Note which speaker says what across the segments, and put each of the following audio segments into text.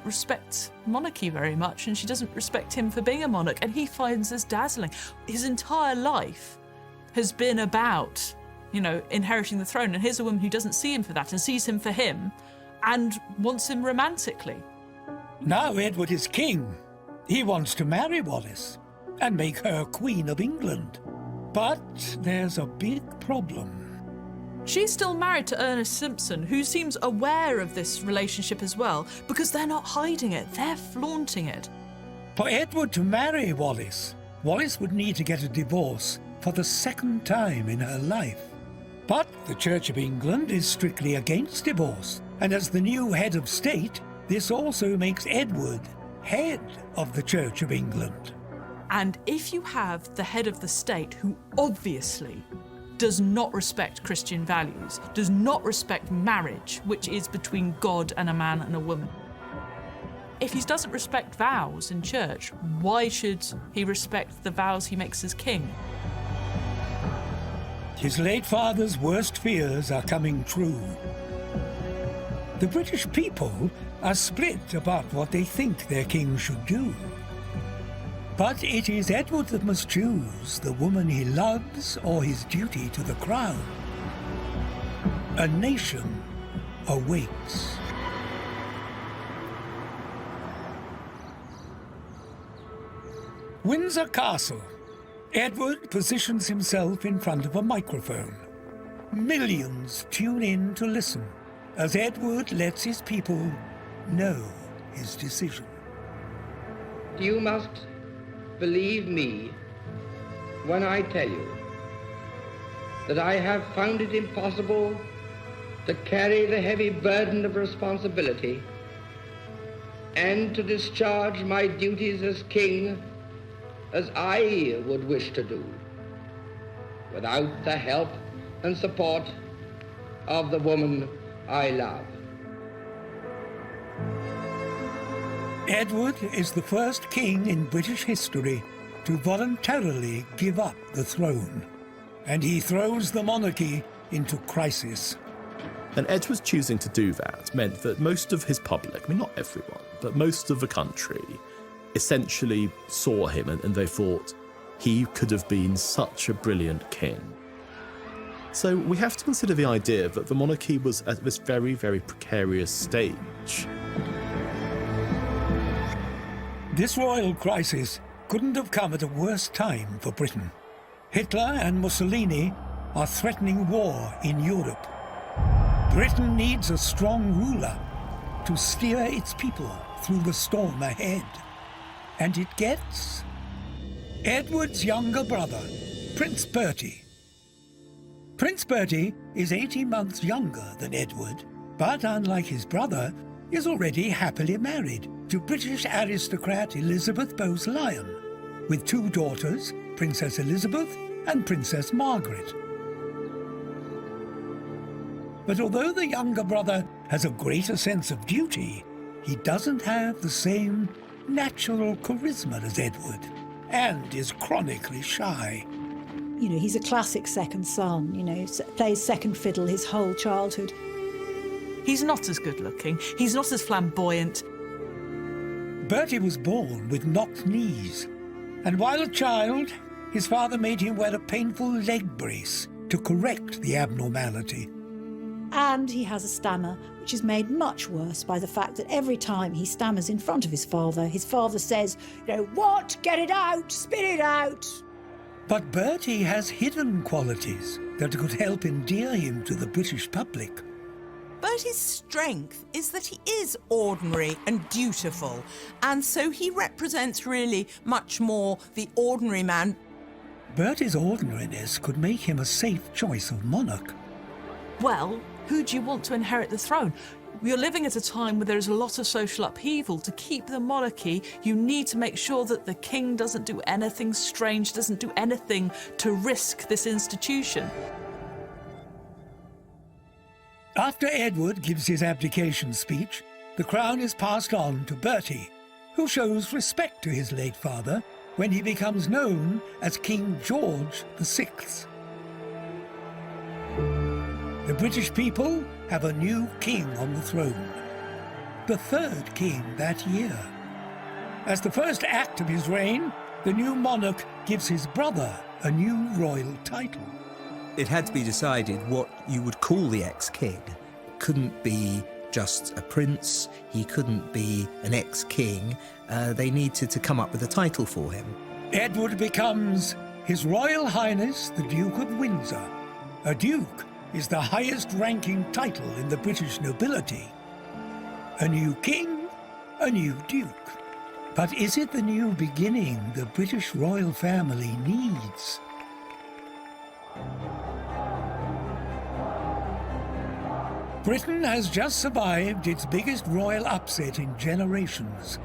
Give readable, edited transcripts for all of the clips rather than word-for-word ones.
Speaker 1: respect monarchy very much, and she doesn't respect him for being a monarch, and he finds this dazzling. His entire life has been about, you know, inheriting the throne, and here's a woman who doesn't see him for that and sees him for him and wants him romantically.
Speaker 2: Now Edward is king. He wants to marry Wallis and make her Queen of England. But there's a big problem.
Speaker 1: She's still married to Ernest Simpson, who seems aware of this relationship as well, because they're not hiding it, they're flaunting it.
Speaker 2: For Edward to marry Wallis, Wallis would need to get a divorce for the second time in her life. But the Church of England is strictly against divorce, and as the new head of state, this also makes Edward head of the Church of England.
Speaker 1: And if you have the head of the state who obviously does not respect Christian values, does not respect marriage, which is between God and a man and a woman, if he doesn't respect vows in church, why should he respect the vows he makes as king?
Speaker 2: His late father's worst fears are coming true. The British people are split about what they think their king should do. But it is Edward that must choose the woman he loves or his duty to the crown. A nation awaits. Windsor Castle. Edward positions himself in front of a microphone. Millions tune in to listen as Edward lets his people know his decision.
Speaker 3: You must believe me when I tell you that I have found it impossible to carry the heavy burden of responsibility and to discharge my duties as king as I would wish to do without the help and support of the woman I love.
Speaker 2: Edward is the first king in British history to voluntarily give up the throne, and he throws the monarchy into crisis.
Speaker 4: And Edward choosing to do that meant that most of his public, I mean, not everyone, but most of the country essentially saw him and they thought he could have been such a brilliant king. So we have to consider the idea that the monarchy was at this very, very precarious stage.
Speaker 2: This royal crisis couldn't have come at a worse time for Britain. Hitler and Mussolini are threatening war in Europe. Britain needs a strong ruler to steer its people through the storm ahead. And it gets Edward's younger brother, Prince Bertie. Prince Bertie is 18 months younger than Edward, but unlike his brother, is already happily married to British aristocrat Elizabeth Bowes-Lyon, with 2 daughters, Princess Elizabeth and Princess Margaret. But although the younger brother has a greater sense of duty, he doesn't have the same natural charisma as Edward, and is chronically shy.
Speaker 5: You know, he's a classic second son, you know, plays second fiddle his whole childhood.
Speaker 1: He's not as good looking, he's not as flamboyant.
Speaker 2: Bertie was born with knocked knees, and while a child, his father made him wear a painful leg brace to correct the abnormality.
Speaker 5: And he has a stammer, which is made much worse by the fact that every time he stammers in front of his father says, you know, "What? Get it out! Spit it out!"
Speaker 2: But Bertie has hidden qualities that could help endear him to the British public.
Speaker 6: Bertie's strength is that he is ordinary and dutiful, and so he represents really much more the ordinary man.
Speaker 2: Bertie's ordinariness could make him a safe choice of monarch.
Speaker 1: Well, who do you want to inherit the throne? You're living at a time where there's a lot of social upheaval. To keep the monarchy, you need to make sure that the king doesn't do anything strange, doesn't do anything to risk this institution.
Speaker 2: After Edward gives his abdication speech, the crown is passed on to Bertie, who shows respect to his late father when he becomes known as King George VI. The British people have a new king on the throne. the third king that year. As the first act of his reign, the new monarch gives his brother a new royal title.
Speaker 7: It had to be decided what you would call the ex-king. It couldn't be just a prince, he couldn't be an ex-king. They needed to come up with a title for him.
Speaker 2: Edward becomes His Royal Highness the Duke of Windsor. A duke is the highest-ranking title in the British nobility. A new king, a new duke. But is it the new beginning the British royal family needs? Britain has just survived its biggest royal upset in generations.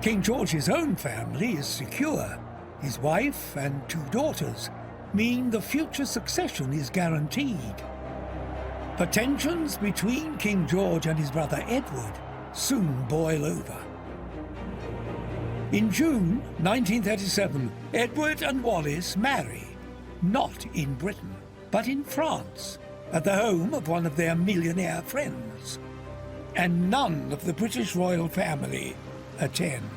Speaker 2: King George's own family is secure. His wife and 2 daughters mean the future succession is guaranteed. But tensions between King George and his brother Edward soon boil over. In June 1937, Edward and Wallis marry, not in Britain, but in France, at the home of one of their millionaire friends. And none of the British royal family attend.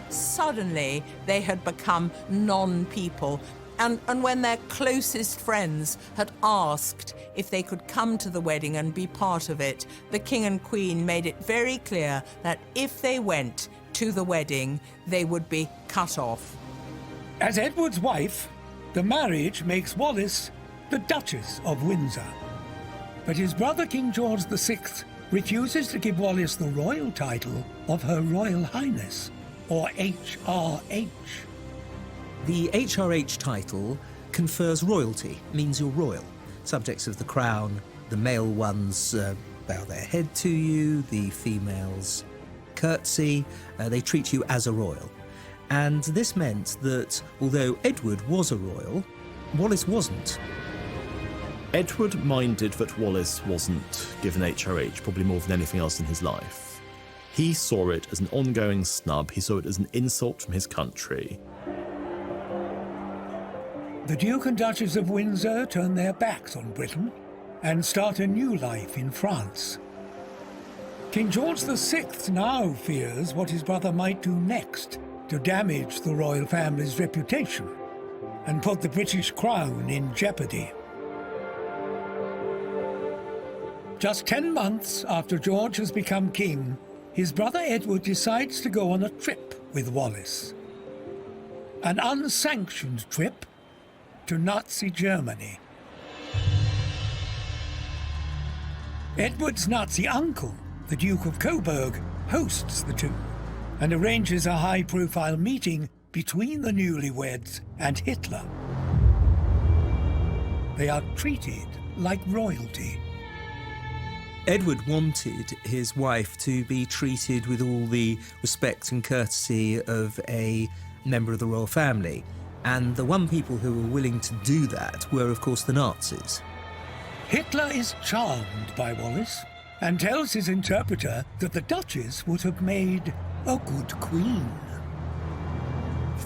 Speaker 6: Suddenly, they had become non-people. And when their closest friends had asked if they could come to the wedding and be part of it, the King and Queen made it very clear that if they went to the wedding, they would be cut off.
Speaker 2: As Edward's wife, the marriage makes Wallis the Duchess of Windsor. But his brother King George VI refuses to give Wallis the royal title of Her Royal Highness, or HRH.
Speaker 7: The HRH title confers royalty, means you're royal. Subjects of the crown, the male ones bow their head to you, the females curtsy, they treat you as a royal. And this meant that although Edward was a royal, Wallis wasn't.
Speaker 4: Edward minded that Wallis wasn't given HRH probably more than anything else in his life. He saw it as an ongoing snub, he saw it as an insult from his country.
Speaker 2: The Duke and Duchess of Windsor turn their backs on Britain and start a new life in France. King George VI now fears what his brother might do next to damage the royal family's reputation and put the British crown in jeopardy. Just 10 months after George has become king, his brother Edward decides to go on a trip with Wallis. An unsanctioned trip to Nazi Germany. Edward's Nazi uncle, the Duke of Coburg, hosts the two and arranges a high-profile meeting between the newlyweds and Hitler. They are treated like royalty.
Speaker 7: Edward wanted his wife to be treated with all the respect and courtesy of a member of the royal family. And the one people who were willing to do that were, of course, the Nazis.
Speaker 2: Hitler is charmed by Wallis and tells his interpreter that the Duchess would have made a good queen.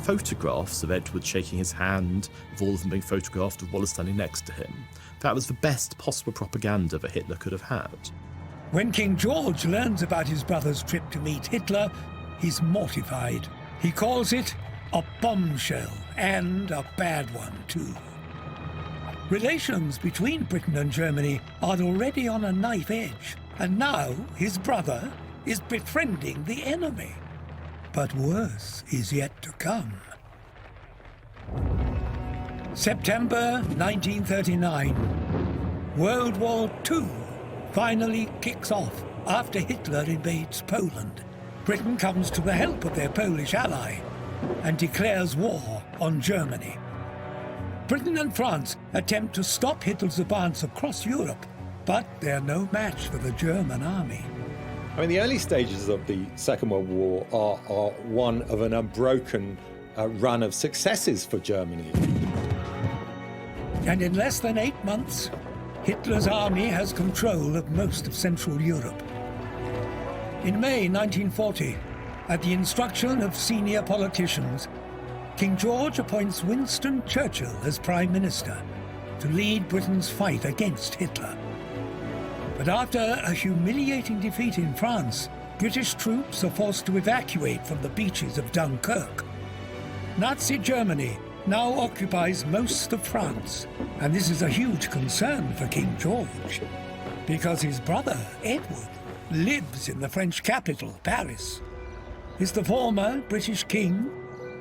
Speaker 4: Photographs of Edward shaking his hand, of all of them being photographed of Wallis standing next to him. That was the best possible propaganda that Hitler could have had.
Speaker 2: When King George learns about his brother's trip to meet Hitler, he's mortified. He calls it a bombshell, and a bad one, too. Relations between Britain and Germany are already on a knife edge, and now his brother is befriending the enemy. But worse is yet to come. September 1939. World War II finally kicks off after Hitler invades Poland. Britain comes to the help of their Polish ally and declares war on Germany. Britain and France attempt to stop Hitler's advance across Europe, but they're no match for the German army.
Speaker 8: I mean, the early stages of the Second World War are one of an unbroken run of successes for Germany.
Speaker 2: And in less than 8 months, Hitler's army has control of most of Central Europe. In May 1940, at the instruction of senior politicians, King George appoints Winston Churchill as Prime Minister to lead Britain's fight against Hitler. But after a humiliating defeat in France, British troops are forced to evacuate from the beaches of Dunkirk. Nazi Germany now occupies most of France, and this is a huge concern for King George, because his brother, Edward, lives in the French capital, Paris. Is the former British king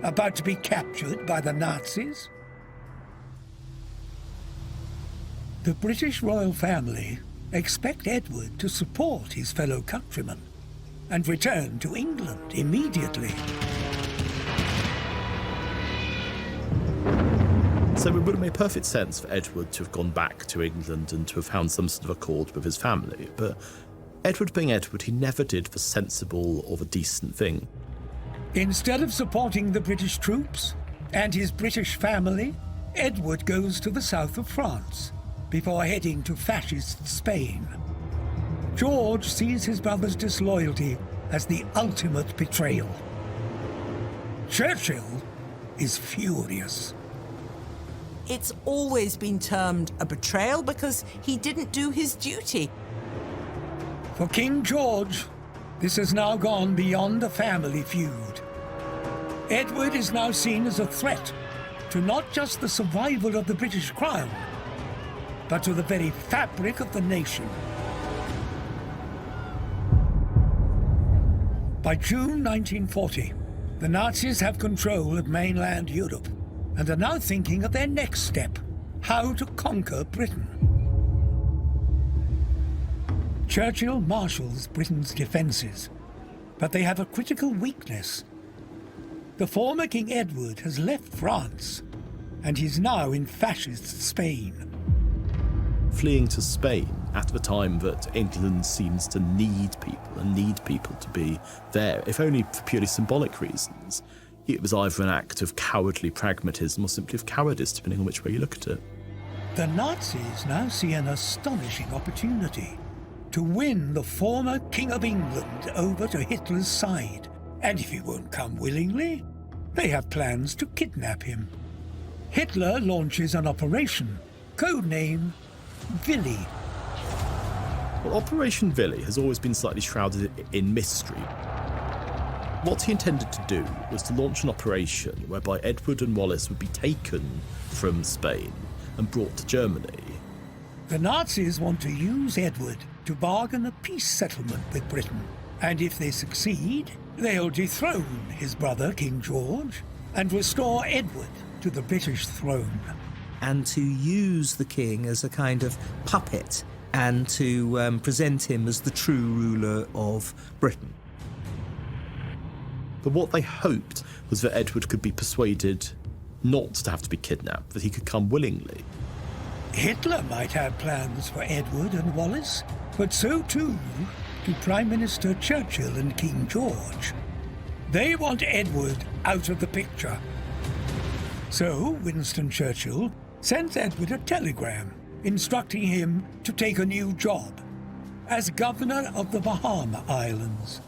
Speaker 2: about to be captured by the Nazis? The British royal family expect Edward to support his fellow countrymen and return to England immediately.
Speaker 4: So it would have made perfect sense for Edward to have gone back to England and to have found some sort of accord with his family. But Edward being Edward, he never did the sensible or the decent thing.
Speaker 2: Instead of supporting the British troops and his British family, Edward goes to the south of France before heading to fascist Spain. George sees his brother's disloyalty as the ultimate betrayal. Churchill is furious.
Speaker 6: It's always been termed a betrayal because he didn't do his duty.
Speaker 2: For King George, this has now gone beyond a family feud. Edward is now seen as a threat to not just the survival of the British crown, but to the very fabric of the nation. By June 1940, the Nazis have control of mainland Europe and are now thinking of their next step, how to conquer Britain. Churchill marshals Britain's defences, but they have a critical weakness. The former King Edward has left France, and he's now in fascist Spain.
Speaker 4: Fleeing to Spain at the time that England seems to need people and need people to be there, if only for purely symbolic reasons, it was either an act of cowardly pragmatism or simply of cowardice, depending on which way you look at it.
Speaker 2: The Nazis now see an astonishing opportunity to win the former King of England over to Hitler's side. And if he won't come willingly, they have plans to kidnap him. Hitler launches an operation, codename Willy.
Speaker 4: Well, Operation Willy has always been slightly shrouded in mystery. What he intended to do was to launch an operation whereby Edward and Wallace would be taken from Spain and brought to Germany.
Speaker 2: The Nazis want to use Edward to bargain a peace settlement with Britain, and if they succeed, they'll dethrone his brother King George and restore Edward to the British throne.
Speaker 7: And to use the king as a kind of puppet and to present him as the true ruler of Britain.
Speaker 4: But what they hoped was that Edward could be persuaded not to have to be kidnapped, that he could come willingly.
Speaker 2: Hitler might have plans for Edward and Wallace, but so too do Prime Minister Churchill and King George. They want Edward out of the picture. So Winston Churchill sends Edward a telegram instructing him to take a new job as governor of the Bahama Islands.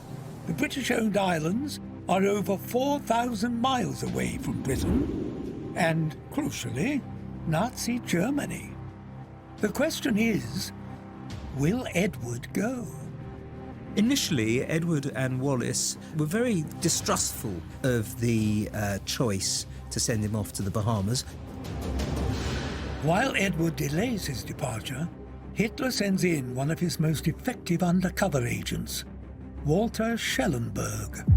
Speaker 2: The British-owned islands are over 4,000 miles away from Britain and, crucially, Nazi Germany. The question is, will Edward go?
Speaker 7: Initially, Edward and Wallace were very distrustful of the choice to send him off to the Bahamas.
Speaker 2: While Edward delays his departure, Hitler sends in one of his most effective undercover agents, Walter Schellenberg.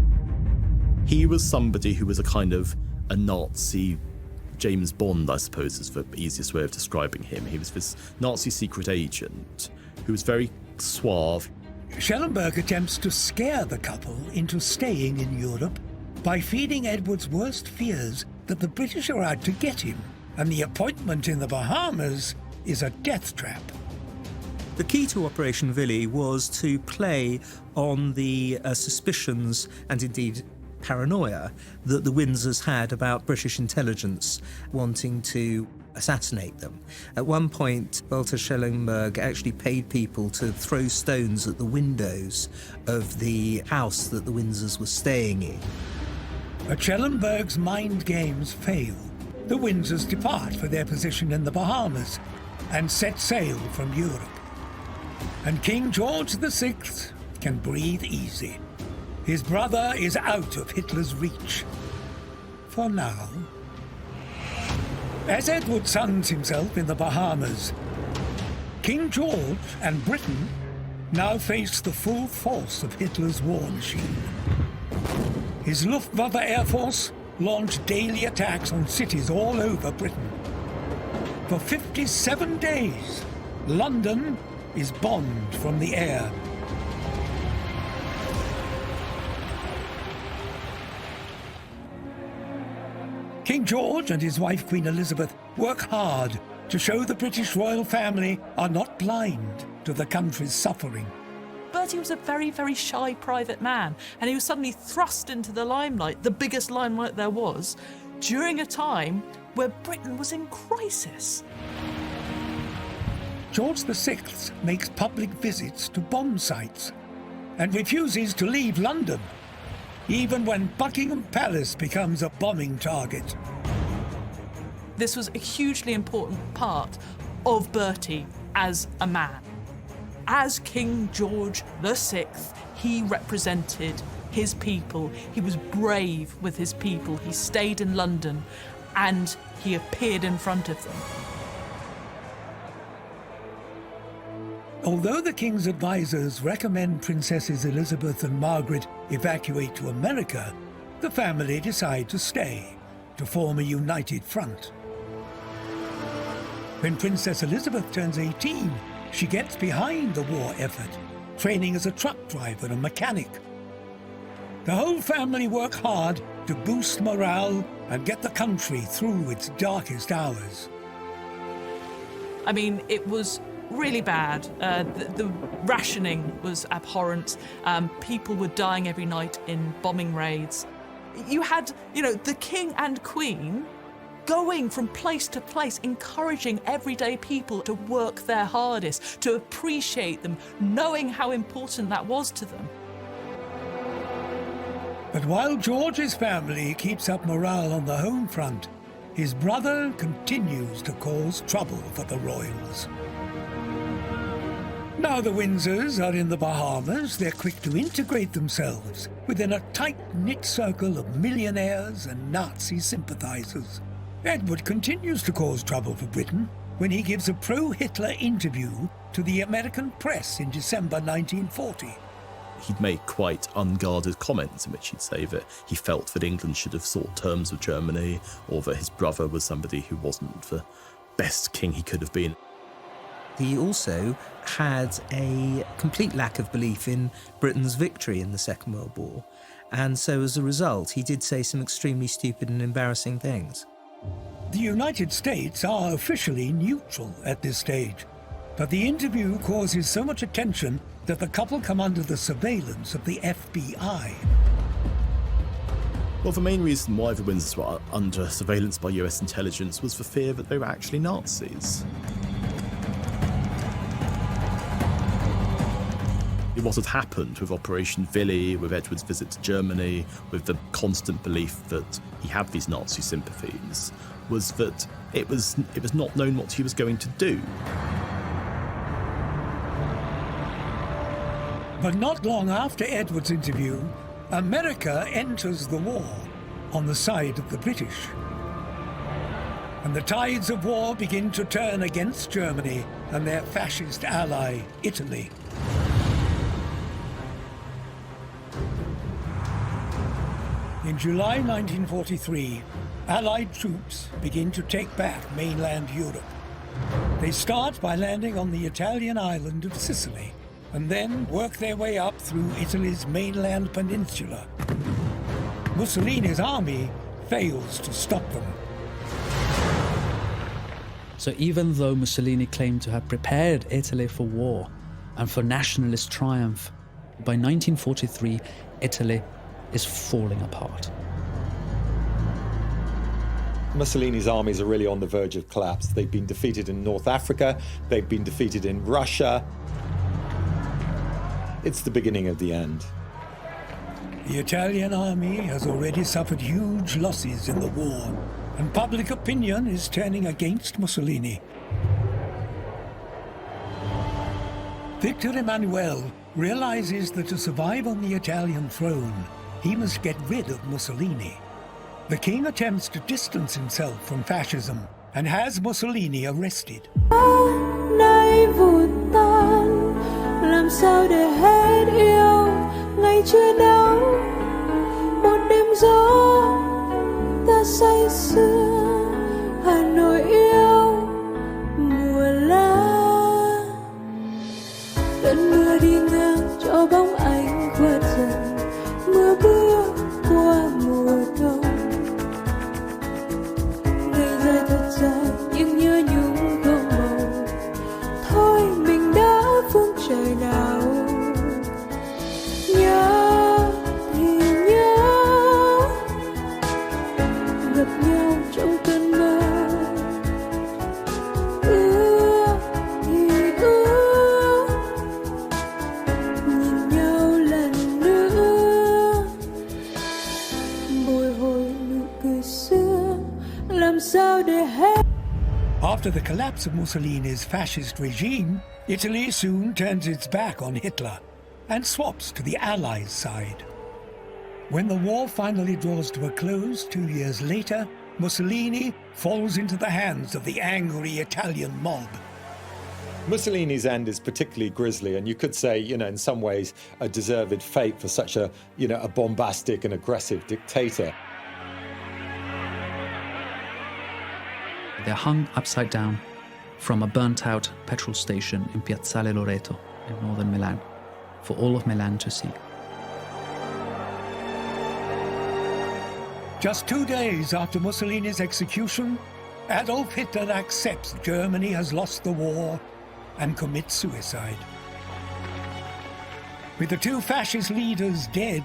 Speaker 4: He was somebody who was a kind of a Nazi James Bond, I suppose, is the easiest way of describing him. He was this Nazi secret agent who was very suave.
Speaker 2: Schellenberg attempts to scare the couple into staying in Europe by feeding Edward's worst fears that the British are out to get him, and the appointment in the Bahamas is a death trap.
Speaker 7: The key to Operation Willy was to play on the suspicions and indeed paranoia that the Windsors had about British intelligence wanting to assassinate them. At one point, Walter Schellenberg actually paid people to throw stones at the windows of the house that the Windsors were staying in.
Speaker 2: But Schellenberg's mind games fail. The Windsors depart for their position in the Bahamas and set sail from Europe. and King George VI can breathe easy. His brother is out of Hitler's reach. For now. As Edward suns himself in the Bahamas, King George and Britain now face the full force of Hitler's war machine. His Luftwaffe Air Force launched daily attacks on cities all over Britain. For 57 days, London is bombed from the air. King George and his wife Queen Elizabeth work hard to show the British royal family are not blind to the country's suffering.
Speaker 1: Bertie was a very, very shy private man, and he was suddenly thrust into the limelight, the biggest limelight there was, during a time where Britain was in crisis.
Speaker 2: George VI makes public visits to bomb sites and refuses to leave London, even when Buckingham Palace becomes a bombing target.
Speaker 1: This was a hugely important part of Bertie as a man. As King George VI, he represented his people. He was brave with his people. He stayed in London and he appeared in front of them.
Speaker 2: Although the king's advisors recommend Princesses Elizabeth and Margaret evacuate to America, the family decide to stay, to form a united front. When Princess Elizabeth turns 18, she gets behind the war effort, training as a truck driver and mechanic. The whole family work hard to boost morale and get the country through its darkest hours.
Speaker 1: I mean, it was really bad. The rationing was abhorrent. People were dying every night in bombing raids. You had, the king and queen going from place to place, encouraging everyday people to work their hardest, to appreciate them, knowing how important that was to them.
Speaker 2: But while George's family keeps up morale on the home front, his brother continues to cause trouble for the royals. Now the Windsors are in the Bahamas, they're quick to integrate themselves within a tight-knit circle of millionaires and Nazi sympathizers. Edward continues to cause trouble for Britain when he gives a pro-Hitler interview to the American press in December 1940.
Speaker 4: He'd make quite unguarded comments in which he'd say that he felt that England should have sought terms with Germany, or that his brother was somebody who wasn't the best king he could have been.
Speaker 7: He also had a complete lack of belief in Britain's victory in the Second World War, and so as a result he did say some extremely stupid and embarrassing things.
Speaker 2: The United States are officially neutral at this stage, but the interview causes so much attention that the couple come under the surveillance of the FBI.
Speaker 4: Well, the main reason why the Windsors were under surveillance by US intelligence was the fear that they were actually Nazis. What had happened with Operation Willy, with Edward's visit to Germany, with the constant belief that he had these Nazi sympathies, was that it was not known what he was going to do.
Speaker 2: But not long after Edward's interview, America enters the war on the side of the British. And the tides of war begin to turn against Germany and their fascist ally, Italy. In July 1943, Allied troops begin to take back mainland Europe. They start by landing on the Italian island of Sicily, and then work their way up through Italy's mainland peninsula. Mussolini's army fails to stop them.
Speaker 9: So even though Mussolini claimed to have prepared Italy for war and for nationalist triumph, by 1943, Italy is falling apart.
Speaker 8: Mussolini's armies are really on the verge of collapse. They've been defeated in North Africa, they've been defeated in Russia. It's the beginning of the end.
Speaker 2: The Italian army has already suffered huge losses in the war, and public opinion is turning against Mussolini. Victor Emmanuel realizes that to survive on the Italian throne, he must get rid of Mussolini. The king attempts to distance himself from fascism and has Mussolini arrested.
Speaker 10: Nay vụt tan, làm sao để hết yêu ngày chưa đau. Một đêm gió ta say sưa, Hà Nội yêu mùa lá. Cơn mưa đi ngang cho bóng anh khuất dần, mưa bước qua mùa đông. Ngày dài thật dài nhưng nhớ nhung không màu. Thôi mình đã phương trời nào. Nhớ thì nhớ, gặp nhau trong cơn mơ. Ưa thì ưa, nhìn nhau lần nữa. Bồi hồi nụ cười xưa, làm sao để hết.
Speaker 2: After the collapse of Mussolini's fascist regime, Italy soon turns its back on Hitler and swaps to the Allies' side. When the war finally draws to a close 2 years later, Mussolini falls into the hands of the angry Italian mob.
Speaker 8: Mussolini's end is particularly grisly, and you could say, in some ways, a deserved fate for such a bombastic and aggressive dictator.
Speaker 9: They're hung upside down from a burnt-out petrol station in Piazzale Loreto in northern Milan for all of Milan to see.
Speaker 2: Just 2 days after Mussolini's execution, Adolf Hitler accepts Germany has lost the war and commits suicide. With the two fascist leaders dead,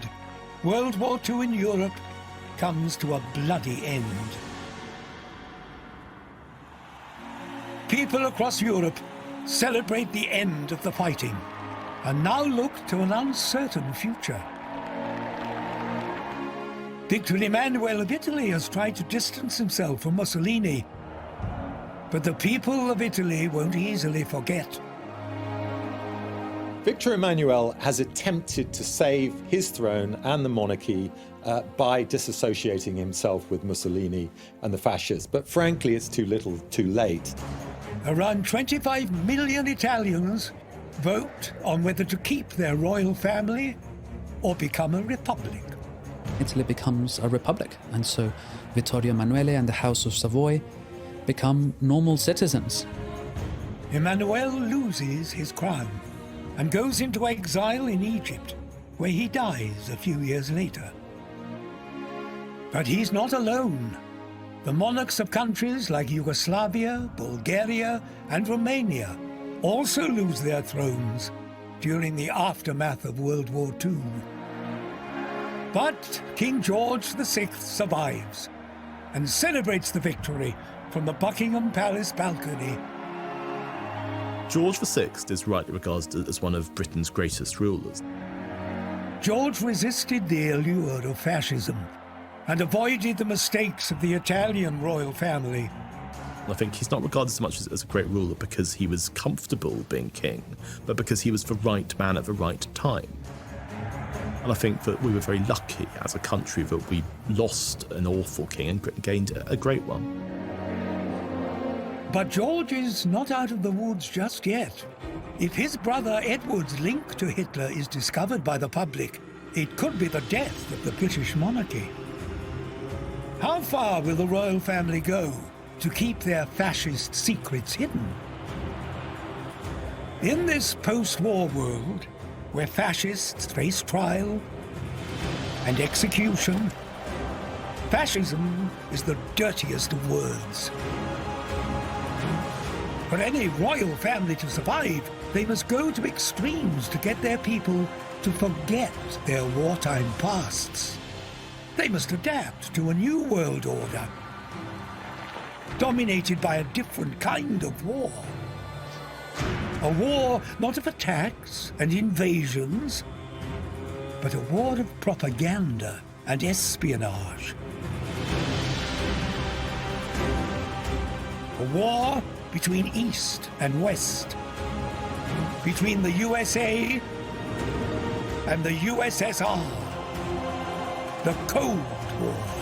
Speaker 2: World War II in Europe comes to a bloody end. People across Europe celebrate the end of the fighting and now look to an uncertain future. Victor Emmanuel of Italy has tried to distance himself from Mussolini, but the people of Italy won't easily forget.
Speaker 8: Victor Emmanuel has attempted to save his throne and the monarchy by disassociating himself with Mussolini and the fascists, but frankly it's too little, too late.
Speaker 2: Around 25 million Italians vote on whether to keep their royal family or become a republic.
Speaker 9: Italy becomes a republic, and so Vittorio Emanuele and the House of Savoy become normal citizens.
Speaker 2: Emmanuel loses his crown and goes into exile in Egypt, where he dies a few years later. But he's not alone. The monarchs of countries like Yugoslavia, Bulgaria, and Romania also lose their thrones during the aftermath of World War II. But King George VI survives and celebrates the victory from the Buckingham Palace balcony.
Speaker 4: George VI is rightly regarded as one of Britain's greatest rulers.
Speaker 2: George resisted the allure of fascism and avoided the mistakes of the Italian royal family.
Speaker 4: I think he's not regarded so much as a great ruler because he was comfortable being king, but because he was the right man at the right time. And I think that we were very lucky as a country that we lost an awful king and gained a great one.
Speaker 2: But George is not out of the woods just yet. If his brother Edward's link to Hitler is discovered by the public, it could be the death of the British monarchy. How far will the royal family go to keep their fascist secrets hidden? In this post-war world, where fascists face trial and execution, fascism is the dirtiest of words. For any royal family to survive, they must go to extremes to get their people to forget their wartime pasts. They must adapt to a new world order, dominated by a different kind of war. A war not of attacks and invasions, but a war of propaganda and espionage. A war between East and West. between the USA and the USSR. The Cold War.